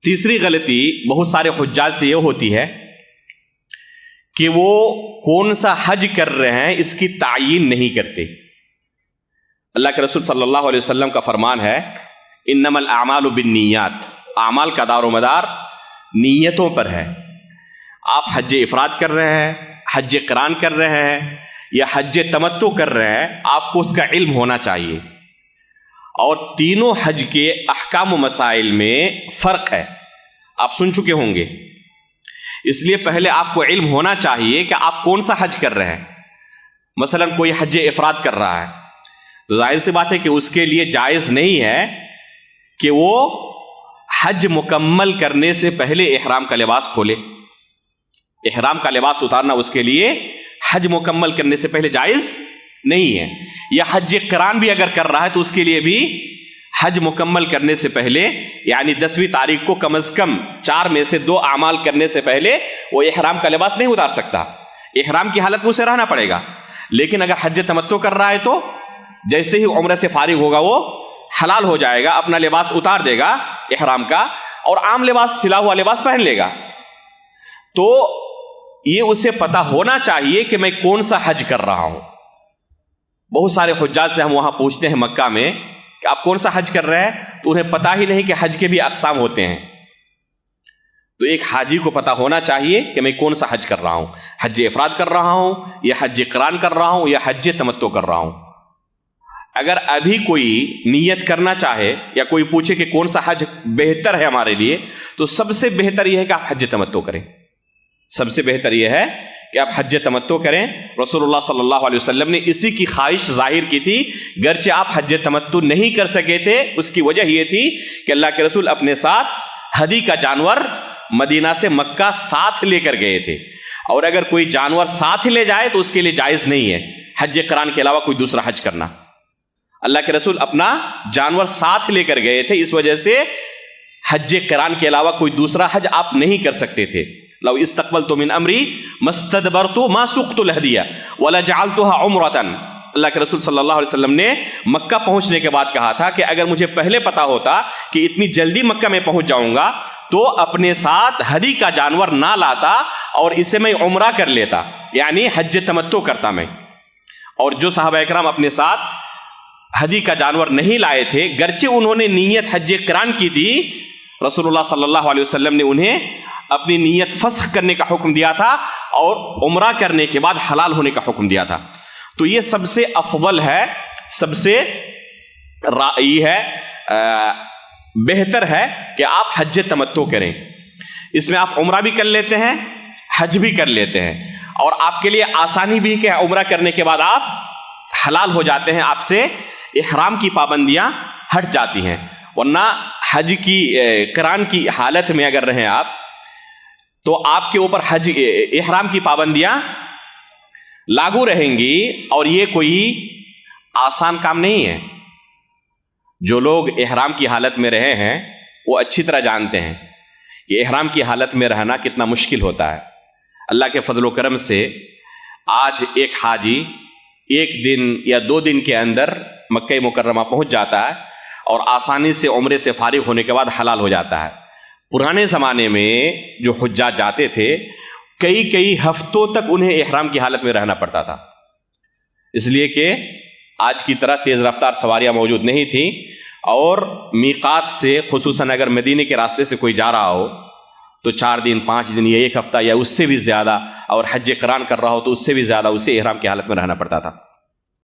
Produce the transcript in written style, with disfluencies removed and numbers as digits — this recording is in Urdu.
تیسری غلطی بہت سارے حجاج سے یہ ہوتی ہے کہ وہ کون سا حج کر رہے ہیں اس کی تعیین نہیں کرتے۔ اللہ کے رسول صلی اللہ علیہ وسلم کا فرمان ہے انما الاعمال بالنیات، اعمال کا دار و مدار نیتوں پر ہے۔ آپ حج افراد کر رہے ہیں، حج قران کر رہے ہیں یا حج تمتع کر رہے ہیں، آپ کو اس کا علم ہونا چاہیے۔ اور تینوں حج کے احکام و مسائل میں فرق ہے، آپ سن چکے ہوں گے، اس لیے پہلے آپ کو علم ہونا چاہیے کہ آپ کون سا حج کر رہے ہیں۔ مثلا کوئی حج افراد کر رہا ہے تو ظاہر سی بات ہے کہ اس کے لیے جائز نہیں ہے کہ وہ حج مکمل کرنے سے پہلے احرام کا لباس کھولے۔ احرام کا لباس اتارنا اس کے لیے حج مکمل کرنے سے پہلے جائز نہیں ہے۔ یا حج قران بھی اگر کر رہا ہے تو اس کے لیے بھی حج مکمل کرنے سے پہلے، یعنی 10ویں تاریخ کو کم از کم 4 میں سے 2 اعمال کرنے سے پہلے وہ احرام کا لباس نہیں اتار سکتا، احرام کی حالت میں اسے رہنا پڑے گا۔ لیکن اگر حج تمتع کر رہا ہے تو جیسے ہی عمرہ سے فارغ ہوگا وہ حلال ہو جائے گا، اپنا لباس اتار دے گا احرام کا اور عام لباس، سلا ہوا لباس پہن لے گا۔ تو یہ اسے پتا ہونا چاہیے کہ میں کون سا حج کر رہا ہوں۔ بہت سارے حجاج سے ہم وہاں پوچھتے ہیں مکہ میں کہ آپ کون سا حج کر رہے ہیں، تو انہیں پتا ہی نہیں کہ حج کے بھی اقسام ہوتے ہیں۔ تو ایک حاجی کو پتا ہونا چاہیے کہ میں کون سا حج کر رہا ہوں، حج افراد کر رہا ہوں یا حج قران کر رہا ہوں یا حج تمتع کر رہا ہوں۔ اگر ابھی کوئی نیت کرنا چاہے یا کوئی پوچھے کہ کون سا حج بہتر ہے ہمارے لیے، تو سب سے بہتر یہ ہے کہ آپ حج تمتع کریں۔ سب سے بہتر یہ ہے کہ آپ حج تمتع کریں۔ رسول اللہ صلی اللہ علیہ وسلم نے اسی کی خواہش ظاہر کی تھی، گرچہ آپ حج تمتع نہیں کر سکے تھے، اس کی وجہ یہ تھی کہ اللہ کے رسول اپنے ساتھ ہدی کا جانور مدینہ سے مکہ ساتھ لے کر گئے تھے، اور اگر کوئی جانور ساتھ لے جائے تو اس کے لیے جائز نہیں ہے حج قران کے علاوہ کوئی دوسرا حج کرنا۔ اللہ کے رسول اپنا جانور ساتھ لے کر گئے تھے، اس وجہ سے حج قران کے علاوہ کوئی دوسرا حج آپ نہیں کر سکتے تھے۔ لو استقبلت من امری ما استدبرت ما سقت الهدیہ ولا جعلتها عمرۃ، اللہ کے رسول صلی اللہ علیہ وسلم نے مکہ پہنچنے کے بعد کہا تھا کہ اگر مجھے پہلے پتا ہوتا کہ اتنی جلدی مکہ میں پہنچ جاؤں گا تو اپنے ساتھ ہدی کا جانور نہ لاتا اور اسے میں عمرہ کر لیتا، یعنی حج تمتع کرتا میں۔ اور جو صحابہ اکرام اپنے ساتھ ہدی کا جانور نہیں لائے تھے، گرچہ انہوں نے نیت حج قران کی تھی، رسول اللہ صلی اللہ علیہ وسلم نے انہیں اپنی نیت فسخ کرنے کا حکم دیا تھا اور عمرہ کرنے کے بعد حلال ہونے کا حکم دیا تھا۔ تو یہ سب سے افضل ہے، سب سے یہ ہے بہتر ہے کہ آپ حج تمتع کریں۔ اس میں آپ عمرہ بھی کر لیتے ہیں، حج بھی کر لیتے ہیں، اور آپ کے لیے آسانی بھی کہ عمرہ کرنے کے بعد آپ حلال ہو جاتے ہیں، آپ سے احرام کی پابندیاں ہٹ جاتی ہیں۔ ورنہ حج کی قران کی حالت میں اگر رہیں آپ تو آپ کے اوپر حج احرام کی پابندیاں لاگو رہیں گی، اور یہ کوئی آسان کام نہیں ہے۔ جو لوگ احرام کی حالت میں رہے ہیں وہ اچھی طرح جانتے ہیں کہ احرام کی حالت میں رہنا کتنا مشکل ہوتا ہے۔ اللہ کے فضل و کرم سے آج ایک حاجی 1 دن یا 2 دن کے اندر مکہ مکرمہ پہنچ جاتا ہے اور آسانی سے عمرے سے فارغ ہونے کے بعد حلال ہو جاتا ہے۔ پرانے زمانے میں جو حجاج جاتے تھے کئی ہفتوں تک انہیں احرام کی حالت میں رہنا پڑتا تھا، اس لیے کہ آج کی طرح تیز رفتار سواریاں موجود نہیں تھیں، اور میقات سے خصوصاً اگر مدینے کے راستے سے کوئی جا رہا ہو تو 4 دن 5 دن یا 1 ہفتہ یا اس سے بھی زیادہ، اور حج قران کر رہا ہو تو اس سے بھی زیادہ اسے احرام کی حالت میں رہنا پڑتا تھا۔